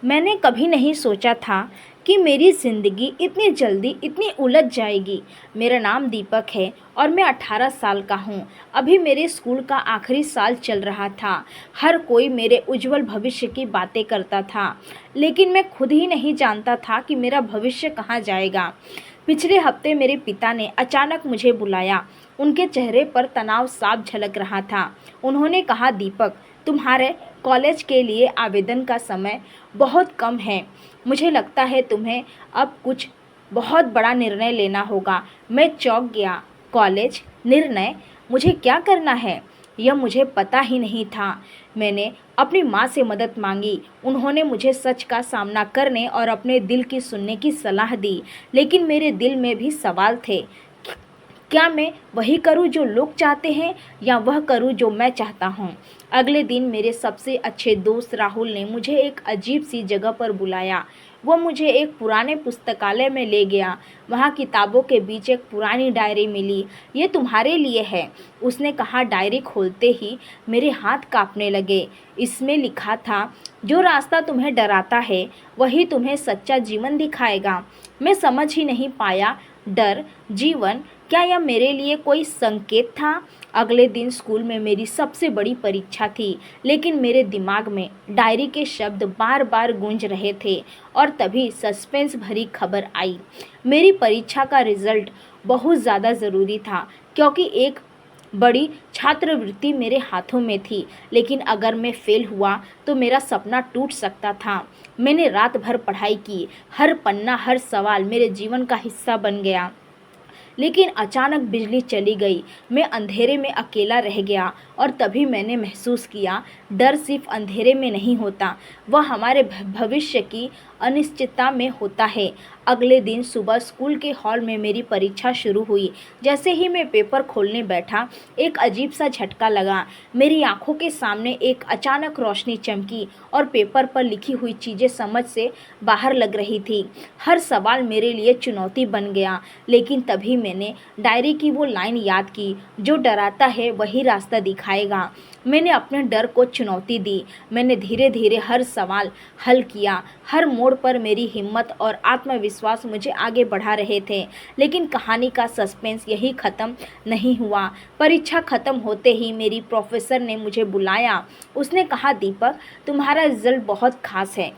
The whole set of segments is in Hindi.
मैंने कभी नहीं सोचा था कि मेरी ज़िंदगी इतनी जल्दी इतनी उलझ जाएगी। मेरा नाम दीपक है और मैं 18 साल का हूँ। अभी मेरे स्कूल का आखिरी साल चल रहा था। हर कोई मेरे उज्जवल भविष्य की बातें करता था, लेकिन मैं खुद ही नहीं जानता था कि मेरा भविष्य कहाँ जाएगा। पिछले हफ्ते मेरे पिता ने अचानक मुझे बुलाया। उनके चेहरे पर तनाव साफ झलक रहा था। उन्होंने कहा, दीपक, तुम्हारे कॉलेज के लिए आवेदन का समय बहुत कम है। मुझे लगता है तुम्हें अब कुछ बहुत बड़ा निर्णय लेना होगा। मैं चौंक गया। कॉलेज निर्णय? मुझे क्या करना है, यह मुझे पता ही नहीं था। मैंने अपनी माँ से मदद मांगी। उन्होंने मुझे सच का सामना करने और अपने दिल की सुनने की सलाह दी, लेकिन मेरे दिल में भी सवाल थे। क्या मैं वही करूं जो लोग चाहते हैं, या वह करूं जो मैं चाहता हूं? अगले दिन मेरे सबसे अच्छे दोस्त राहुल ने मुझे एक अजीब सी जगह पर बुलाया। वो मुझे एक पुराने पुस्तकालय में ले गया। वहाँ किताबों के बीच एक पुरानी डायरी मिली। ये तुम्हारे लिए है, उसने कहा। डायरी खोलते ही मेरे हाथ कांपने लगे। इसमें लिखा था, जो रास्ता तुम्हें डराता है वही तुम्हें सच्चा जीवन दिखाएगा। मैं समझ ही नहीं पाया। डर, जीवन, क्या यह मेरे लिए कोई संकेत था? अगले दिन स्कूल में मेरी सबसे बड़ी परीक्षा थी, लेकिन मेरे दिमाग में डायरी के शब्द बार बार गूंज रहे थे। और तभी सस्पेंस भरी खबर आई। मेरी परीक्षा का रिजल्ट बहुत ज़्यादा ज़रूरी था, क्योंकि एक बड़ी छात्रवृत्ति मेरे हाथों में थी। लेकिन अगर मैं फेल हुआ तो मेरा सपना टूट सकता था। मैंने रात भर पढ़ाई की। हर पन्ना, हर सवाल मेरे जीवन का हिस्सा बन गया। लेकिन अचानक बिजली चली गई। मैं अंधेरे में अकेला रह गया, और तभी मैंने महसूस किया, डर सिर्फ अंधेरे में नहीं होता, वह हमारे भविष्य की अनिश्चितता में होता है। अगले दिन सुबह स्कूल के हॉल में मेरी परीक्षा शुरू हुई। जैसे ही मैं पेपर खोलने बैठा, एक अजीब सा झटका लगा। मेरी आंखों के सामने एक अचानक रोशनी चमकी, और पेपर पर लिखी हुई चीज़ें समझ से बाहर लग रही थी। हर सवाल मेरे लिए चुनौती बन गया। लेकिन तभी मैंने डायरी की वो लाइन याद की, जो डराता है वही रास्ता दिखाएगा। मैंने अपने डर को चुनौती दी। मैंने धीरे धीरे हर सवाल हल किया। हर मोड़ पर मेरी हिम्मत और आत्मविश्वास मुझे आगे बढ़ा रहे थे। लेकिन कहानी का सस्पेंस यही ख़त्म नहीं हुआ। परीक्षा ख़त्म होते ही मेरी प्रोफेसर ने मुझे बुलाया। उसने कहा, दीपक, तुम्हारा रिजल्ट बहुत खास है,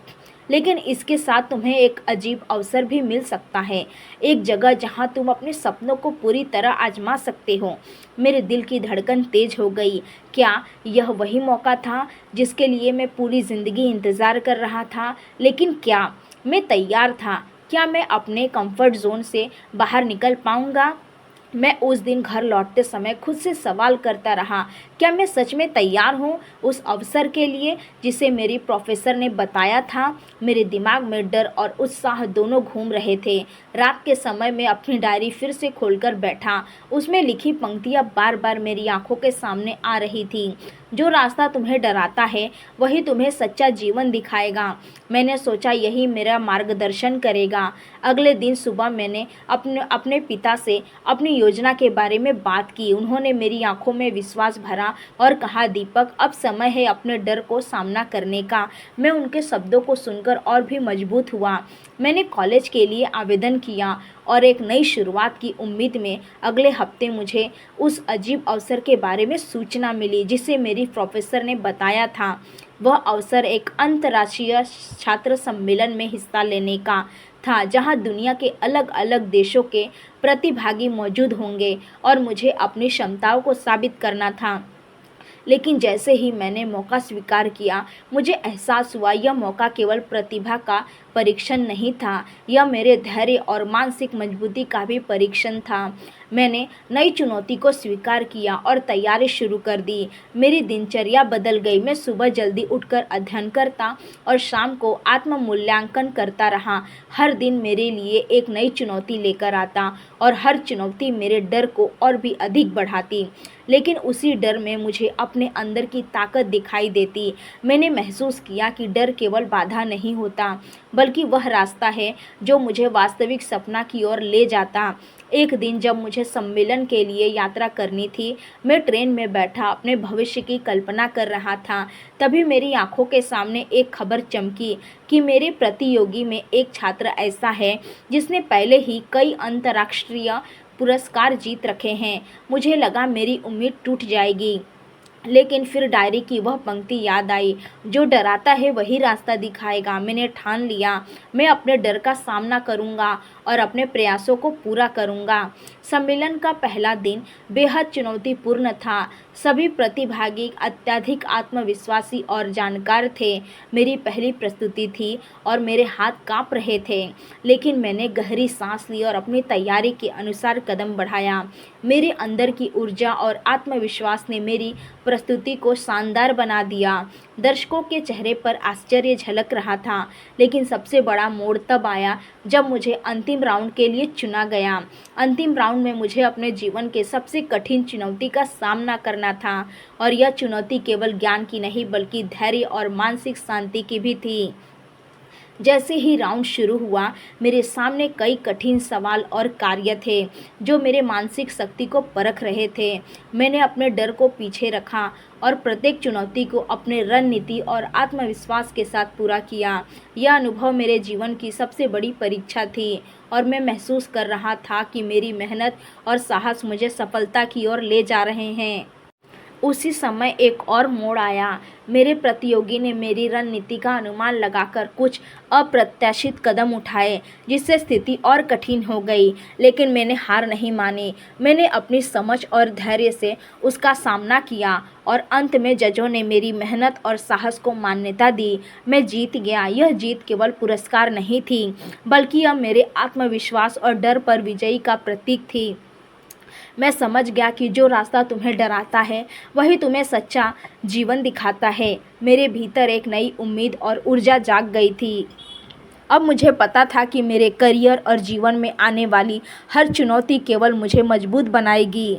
लेकिन इसके साथ तुम्हें एक अजीब अवसर भी मिल सकता है। एक जगह जहां तुम अपने सपनों को पूरी तरह आजमा सकते हो। मेरे दिल की धड़कन तेज हो गई। क्या यह वही मौका था जिसके लिए मैं पूरी ज़िंदगी इंतज़ार कर रहा था? लेकिन क्या मैं तैयार था? क्या मैं अपने कंफर्ट जोन से बाहर निकल पाऊंगा? मैं उस दिन घर लौटते समय खुद से सवाल करता रहा, क्या मैं सच में तैयार हूँ उस अवसर के लिए जिसे मेरी प्रोफेसर ने बताया था? मेरे दिमाग में डर और उत्साह दोनों घूम रहे थे। रात के समय में अपनी डायरी फिर से खोलकर बैठा। उसमें लिखी पंक्तियाँ बार बार मेरी आंखों के सामने आ रही थी। जो रास्ता तुम्हें डराता है वही तुम्हें सच्चा जीवन दिखाएगा। मैंने सोचा, यही मेरा मार्गदर्शन करेगा। अगले दिन सुबह मैंने अपने पिता से अपनी योजना के बारे में बात की। उन्होंने मेरी आंखों में विश्वास भरा और कहा, दीपक, अब समय है अपने डर को सामना करने का। मैं उनके शब्दों को सुनकर और भी मजबूत हुआ। मैंने कॉलेज के लिए आवेदन किया और एक नई शुरुआत की उम्मीद में अगले हफ्ते मुझे उस अजीब अवसर के बारे में सूचना मिली जिसे मेरी प्रोफेसर ने बताया था। वह अवसर एक अंतर्राष्ट्रीय छात्र सम्मेलन में हिस्सा लेने का था, जहां दुनिया के अलग अलग देशों के प्रतिभागी मौजूद होंगे और मुझे अपनी क्षमताओं को साबित करना था। लेकिन जैसे ही मैंने मौका स्वीकार किया, मुझे एहसास हुआ, यह मौका केवल प्रतिभा का परीक्षण नहीं था, यह मेरे धैर्य और मानसिक मजबूती का भी परीक्षण था। मैंने नई चुनौती को स्वीकार किया और तैयारी शुरू कर दी। मेरी दिनचर्या बदल गई। मैं सुबह जल्दी उठकर अध्ययन करता और शाम को आत्म मूल्यांकन करता रहा। हर दिन मेरे लिए एक नई चुनौती लेकर आता, और हर चुनौती मेरे डर को और भी अधिक बढ़ाती। लेकिन उसी डर में मुझे अपने अंदर की ताकत दिखाई देती। मैंने महसूस किया कि डर केवल बाधा नहीं होता, बल्कि वह रास्ता है जो मुझे वास्तविक सपना की ओर ले जाता। एक दिन जब मुझे सम्मेलन के लिए यात्रा करनी थी, मैं ट्रेन में बैठा अपने भविष्य की कल्पना कर रहा था। तभी मेरी आंखों के सामने एक खबर चमकी कि मेरे प्रतियोगी में एक छात्र ऐसा है जिसने पहले ही कई अंतर्राष्ट्रीय पुरस्कार जीत रखे हैं। मुझे लगा मेरी उम्मीद टूट जाएगी, लेकिन फिर डायरी की वह पंक्ति याद आई, जो डराता है वही रास्ता दिखाएगा। मैंने ठान लिया, मैं अपने डर का सामना करूंगा और अपने प्रयासों को पूरा करूंगा। सम्मेलन का पहला दिन बेहद चुनौतीपूर्ण था। सभी प्रतिभागी अत्यधिक आत्मविश्वासी और जानकार थे। मेरी पहली प्रस्तुति थी और मेरे हाथ कांप रहे थे, लेकिन मैंने गहरी सांस ली और अपनी तैयारी के अनुसार कदम बढ़ाया। मेरे अंदर की ऊर्जा और आत्मविश्वास ने मेरी प्रस्तुति को शानदार बना दिया। दर्शकों के चेहरे पर आश्चर्य झलक रहा था, लेकिन सबसे बड़ा मोड़ तब आया जब मुझे अंतिम राउंड के लिए चुना गया। अंतिम राउंड में मुझे अपने जीवन के सबसे कठिन चुनौती का सामना करना था, और यह चुनौती केवल ज्ञान की नहीं बल्कि धैर्य और मानसिक शांति की भी थी। जैसे ही राउंड शुरू हुआ, मेरे सामने कई कठिन सवाल और कार्य थे जो मेरे मानसिक शक्ति को परख रहे थे। मैंने अपने डर को पीछे रखा और प्रत्येक चुनौती को अपने रणनीति और आत्मविश्वास के साथ पूरा किया। यह अनुभव मेरे जीवन की सबसे बड़ी परीक्षा थी, और मैं महसूस कर रहा था कि मेरी मेहनत और साहस मुझे सफलता की ओर ले जा रहे हैं। उसी समय एक और मोड़ आया। मेरे प्रतियोगी ने मेरी रणनीति का अनुमान लगाकर कुछ अप्रत्याशित कदम उठाए, जिससे स्थिति और कठिन हो गई, लेकिन मैंने हार नहीं मानी। मैंने अपनी समझ और धैर्य से उसका सामना किया, और अंत में जजों ने मेरी मेहनत और साहस को मान्यता दी। मैं जीत गया। यह जीत केवल पुरस्कार नहीं थी, बल्कि यह मेरे आत्मविश्वास और डर पर विजयी का प्रतीक थी। मैं समझ गया कि जो रास्ता तुम्हें डराता है वही तुम्हें सच्चा जीवन दिखाता है। मेरे भीतर एक नई उम्मीद और ऊर्जा जाग गई थी। अब मुझे पता था कि मेरे करियर और जीवन में आने वाली हर चुनौती केवल मुझे मजबूत बनाएगी।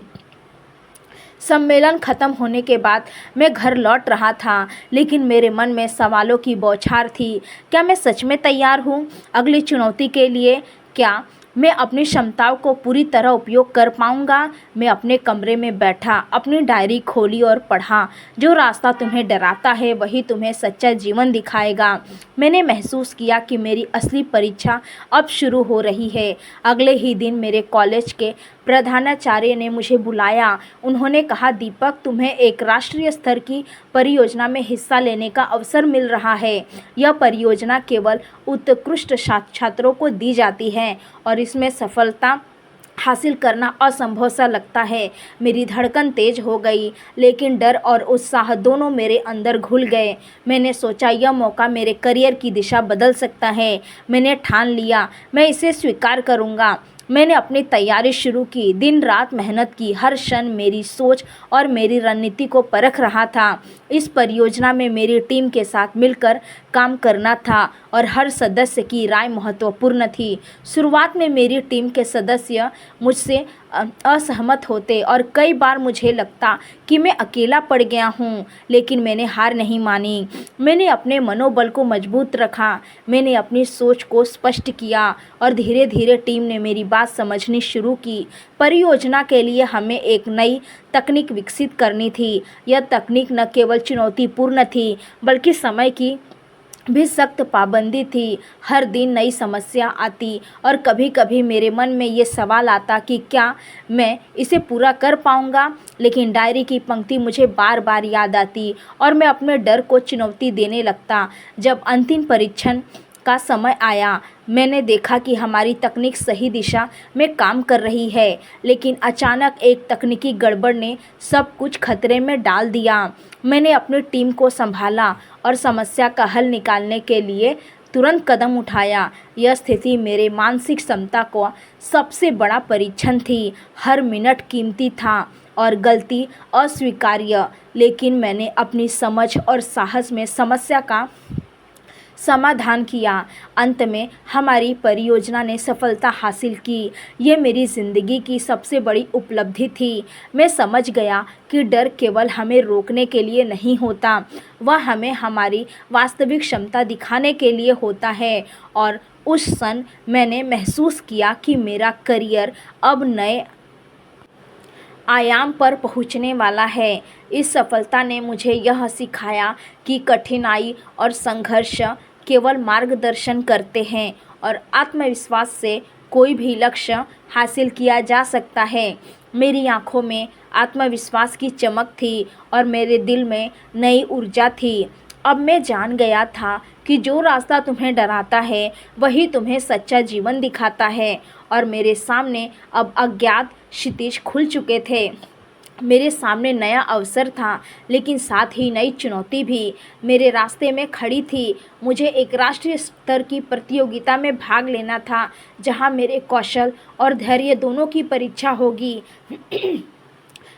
सम्मेलन खत्म होने के बाद मैं घर लौट रहा था, लेकिन मेरे मन में सवालों की बौछार थी। क्या मैं सच में तैयार हूँ अगली चुनौती के लिए? क्या मैं अपनी क्षमताओं को पूरी तरह उपयोग कर पाऊंगा? मैं अपने कमरे में बैठा, अपनी डायरी खोली और पढ़ा, जो रास्ता तुम्हें डराता है वही तुम्हें सच्चा जीवन दिखाएगा। मैंने महसूस किया कि मेरी असली परीक्षा अब शुरू हो रही है। अगले ही दिन मेरे कॉलेज के प्रधानाचार्य ने मुझे बुलाया। उन्होंने कहा, दीपक, तुम्हें एक राष्ट्रीय स्तर की परियोजना में हिस्सा लेने का अवसर मिल रहा है। यह परियोजना केवल उत्कृष्ट छात्रों को दी जाती है, और इसमें सफलता हासिल करना असंभव सा लगता है। मेरी धड़कन तेज हो गई, लेकिन डर और उत्साह दोनों मेरे अंदर घुल गए। मैंने सोचा, यह मौका मेरे करियर की दिशा बदल सकता है। मैंने ठान लिया, मैं इसे स्वीकार करूँगा। मैंने अपनी तैयारी शुरू की, दिन रात मेहनत की। हर क्षण मेरी सोच और मेरी रणनीति को परख रहा था। इस परियोजना में मेरी टीम के साथ मिलकर काम करना था, और हर सदस्य की राय महत्वपूर्ण थी। शुरुआत में मेरी टीम के सदस्य मुझसे असहमत होते, और कई बार मुझे लगता कि मैं अकेला पड़ गया हूँ, लेकिन मैंने हार नहीं मानी। मैंने अपने मनोबल को मजबूत रखा, मैंने अपनी सोच को स्पष्ट किया, और धीरे धीरे टीम ने मेरी बात समझनी शुरू की। परियोजना के लिए हमें एक नई तकनीक विकसित करनी थी। यह तकनीक न केवल चुनौतीपूर्ण थी, बल्कि समय की भी सख्त पाबंदी थी। हर दिन नई समस्या आती, और कभी कभी मेरे मन में ये सवाल आता कि क्या मैं इसे पूरा कर पाऊँगा। लेकिन डायरी की पंक्ति मुझे बार बार याद आती, और मैं अपने डर को चुनौती देने लगता। जब अंतिम परीक्षण का समय आया, मैंने देखा कि हमारी तकनीक सही दिशा में काम कर रही है, लेकिन अचानक एक तकनीकी गड़बड़ ने सब कुछ खतरे में डाल दिया। मैंने अपनी टीम को संभाला और समस्या का हल निकालने के लिए तुरंत कदम उठाया। यह स्थिति मेरे मानसिक क्षमता को सबसे बड़ा परीक्षण थी। हर मिनट कीमती था और गलती अस्वीकार्य, लेकिन मैंने अपनी समझ और साहस में समस्या का समाधान किया। अंत में हमारी परियोजना ने सफलता हासिल की। ये मेरी ज़िंदगी की सबसे बड़ी उपलब्धि थी। मैं समझ गया कि डर केवल हमें रोकने के लिए नहीं होता, वह हमें हमारी वास्तविक क्षमता दिखाने के लिए होता है। और उस क्षण मैंने महसूस किया कि मेरा करियर अब नए आयाम पर पहुंचने वाला है। इस सफलता ने मुझे यह सिखाया कि कठिनाई और संघर्ष केवल मार्गदर्शन करते हैं और आत्मविश्वास से कोई भी लक्ष्य हासिल किया जा सकता है। मेरी आंखों में आत्मविश्वास की चमक थी और मेरे दिल में नई ऊर्जा थी। अब मैं जान गया था कि जो रास्ता तुम्हें डराता है वही तुम्हें सच्चा जीवन दिखाता है और मेरे सामने अब अज्ञात क्षितिज खुल चुके थे। मेरे सामने नया अवसर था, लेकिन साथ ही नई चुनौती भी मेरे रास्ते में खड़ी थी। मुझे एक राष्ट्रीय स्तर की प्रतियोगिता में भाग लेना था, जहां मेरे कौशल और धैर्य दोनों की परीक्षा होगी।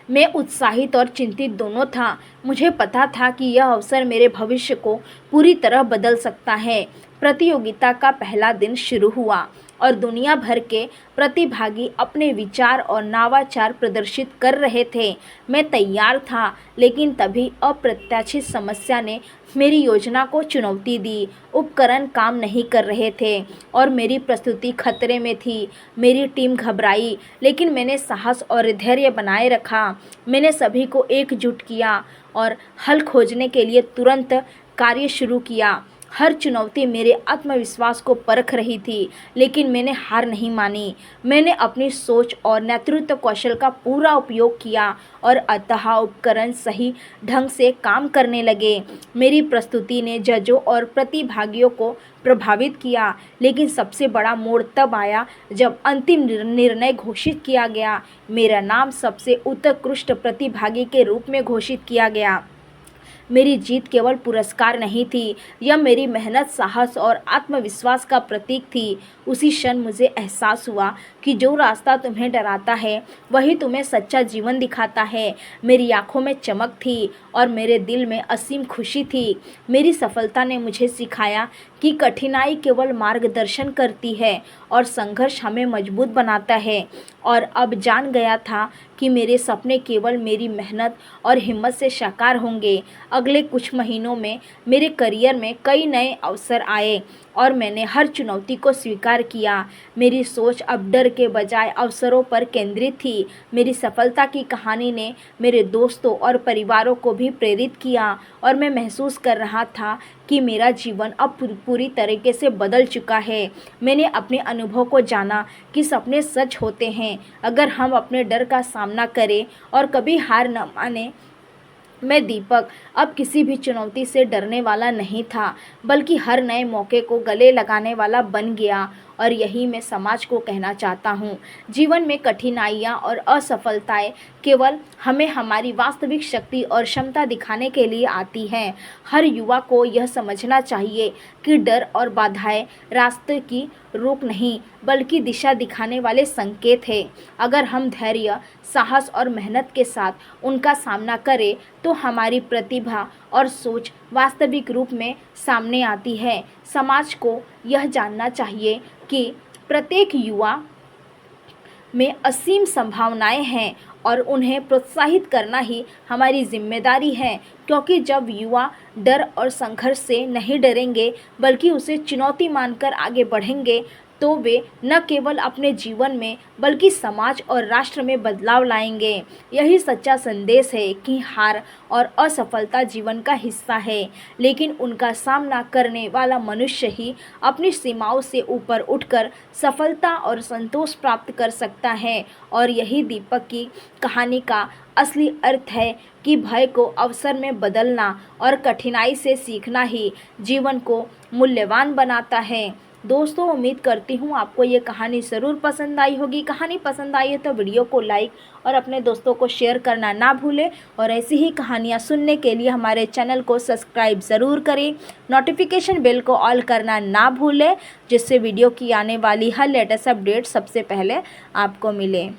मैं उत्साहित और चिंतित दोनों था। मुझे पता था कि यह अवसर मेरे भविष्य को पूरी तरह बदल सकता है। प्रतियोगिता का पहला दिन शुरू हुआ और दुनिया भर के प्रतिभागी अपने विचार और नवाचार प्रदर्शित कर रहे थे। मैं तैयार था, लेकिन तभी अप्रत्याशित समस्या ने मेरी योजना को चुनौती दी। उपकरण काम नहीं कर रहे थे और मेरी प्रस्तुति खतरे में थी। मेरी टीम घबराई, लेकिन मैंने साहस और धैर्य बनाए रखा। मैंने सभी को एकजुट किया और हल खोजने के लिए तुरंत कार्य शुरू किया। हर चुनौती मेरे आत्मविश्वास को परख रही थी, लेकिन मैंने हार नहीं मानी। मैंने अपनी सोच और नेतृत्व कौशल का पूरा उपयोग किया और अंततः उपकरण सही ढंग से काम करने लगे। मेरी प्रस्तुति ने जजों और प्रतिभागियों को प्रभावित किया, लेकिन सबसे बड़ा मोड़ तब आया जब अंतिम निर्णय घोषित किया गया। मेरा नाम सबसे उत्कृष्ट प्रतिभागी के रूप में घोषित किया गया। मेरी जीत केवल पुरस्कार नहीं थी, यह मेरी मेहनत, साहस और आत्मविश्वास का प्रतीक थी। उसी क्षण मुझे एहसास हुआ कि जो रास्ता तुम्हें डराता है वही तुम्हें सच्चा जीवन दिखाता है। मेरी आंखों में चमक थी और मेरे दिल में असीम खुशी थी। मेरी सफलता ने मुझे सिखाया कि कठिनाई केवल मार्गदर्शन करती है और संघर्ष हमें मजबूत बनाता है। और अब जान गया था कि मेरे सपने केवल मेरी मेहनत और हिम्मत से साकार होंगे। अगले कुछ महीनों में मेरे करियर में कई नए अवसर आए और मैंने हर चुनौती को स्वीकार किया। मेरी सोच अब डर के बजाय अवसरों पर केंद्रित थी। मेरी सफलता की कहानी ने मेरे दोस्तों और परिवारों को भी प्रेरित किया और मैं महसूस कर रहा था कि मेरा जीवन अब पूरी तरीके से बदल चुका है। मैंने अपने अनुभव को जाना कि सपने सच होते हैं अगर हम अपने डर का सामना करें और कभी हार न माने। मैं दीपक अब किसी भी चुनौती से डरने वाला नहीं था, बल्कि हर नए मौके को गले लगाने वाला बन गया। और यही मैं समाज को कहना चाहता हूँ। जीवन में कठिनाइयाँ और असफलताएं केवल हमें हमारी वास्तविक शक्ति और क्षमता दिखाने के लिए आती हैं। हर युवा को यह समझना चाहिए कि डर और बाधाएं रास्ते की रोक नहीं, बल्कि दिशा दिखाने वाले संकेत हैं। अगर हम धैर्य, साहस और मेहनत के साथ उनका सामना करें तो हमारी प्रतिभा और सोच वास्तविक रूप में सामने आती है। समाज को यह जानना चाहिए कि प्रत्येक युवा में असीम संभावनाएं हैं और उन्हें प्रोत्साहित करना ही हमारी जिम्मेदारी है, क्योंकि जब युवा डर और संघर्ष से नहीं डरेंगे बल्कि उसे चुनौती मानकर आगे बढ़ेंगे तो वे न केवल अपने जीवन में बल्कि समाज और राष्ट्र में बदलाव लाएंगे। यही सच्चा संदेश है कि हार और असफलता जीवन का हिस्सा है, लेकिन उनका सामना करने वाला मनुष्य ही अपनी सीमाओं से ऊपर उठकर सफलता और संतोष प्राप्त कर सकता है। और यही दीपक की कहानी का असली अर्थ है कि भय को अवसर में बदलना और कठिनाई से सीखना ही जीवन को मूल्यवान बनाता है। दोस्तों, उम्मीद करती हूँ आपको ये कहानी ज़रूर पसंद आई होगी। कहानी पसंद आई है तो वीडियो को लाइक और अपने दोस्तों को शेयर करना ना भूलें और ऐसी ही कहानियाँ सुनने के लिए हमारे चैनल को सब्सक्राइब ज़रूर करें। नोटिफिकेशन बेल को ऑल करना ना भूलें, जिससे वीडियो की आने वाली हर लेटेस्ट अपडेट सबसे पहले आपको मिले।